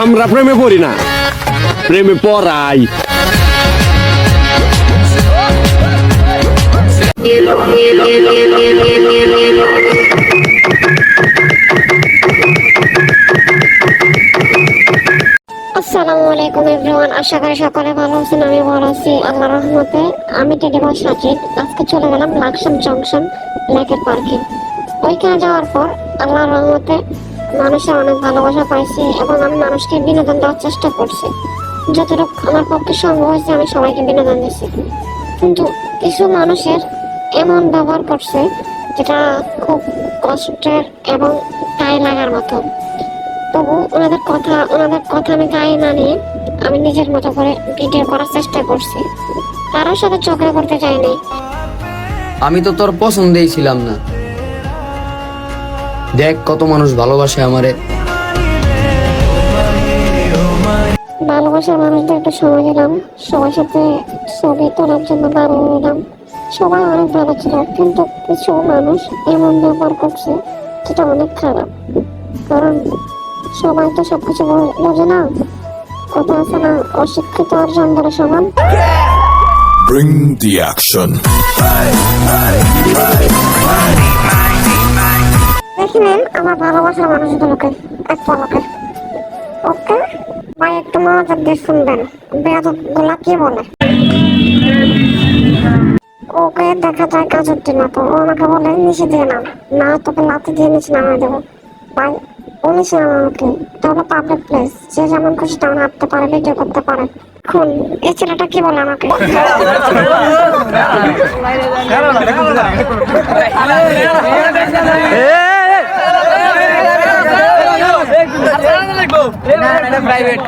আমরা প্রেমে পড়ি না, প্রেমে পড়াই। আসসালামু আলাইকুম এভরিওয়ান, আশা করি সকলে ভালো আছেন। আমি ভালো আছি আল্লাহর রহমতে। আমি টেডিবল সাজিদ। আজকে চলে গেলাম লাকসাম জংশন লেকের পার্কে। ওইখানে যাওয়ার পর আল্লাহর রহমতে মানুষের অনেক ভালোবাসা পাইছি এবং আমি মানুষকে বিনোদন দেওয়ার চেষ্টা করছি। যতটুকু আমার পক্ষে সম্ভব হয়েছে আমি সবাইকে বিনোদন দিচ্ছি, কিন্তু কিছু মানুষের এমন ব্যবহার করছে যেটা খুব কষ্টের এবং গায়ে লাগার মতো। তবু ওনাদের কথা আমি গায়ে না নিয়ে আমি নিজের মতো করে ভিডিও করার চেষ্টা করছি। কারোর সাথে ঝগড়া করতে চাইনি। আমি তো তোর পছন্দেই ছিলাম না। দেখ কত মানুষ ভালোবাসে আমারে। ভালোবাসার মানুষদের একটু সময় দিলাম, সবার সাথে ছবি তোলার জন্য দাঁড়িয়ে নিলাম। সবাই অনেক ভালো ছিল, কিন্তু কিছু মানুষ এমন ব্যবহার করছে যেটা অনেক খারাপ। কারণ সবাই তো সবকিছু বোঝে না। কথা আছে না, অশিক্ষিত আর জানদারা সমান। Bring the action. দেখলেন আমার ভালোবাসার মানুষগুলোকে এক পলকে। ওকে ভাই, একটু মনোযোগ দিয়ে শুনবেন। বেয়াদব গুলা কি বলে। ওকে দেখা যায় কাজের মতো। ও আমাকে বলে নিচে দিয়ে নাম, না তোকে লাথি দিয়ে নিচে নামিয়ে দেবো। ভাই ও নিচে নামাকে, এটা হলো পাবলিক প্লেস। যে যেমন খুশি তেমন হাঁটতে পারে, ভিডিও করতে পারে। খুন এই ছেলেটা কি বলে আমাকে। প্রাইভেট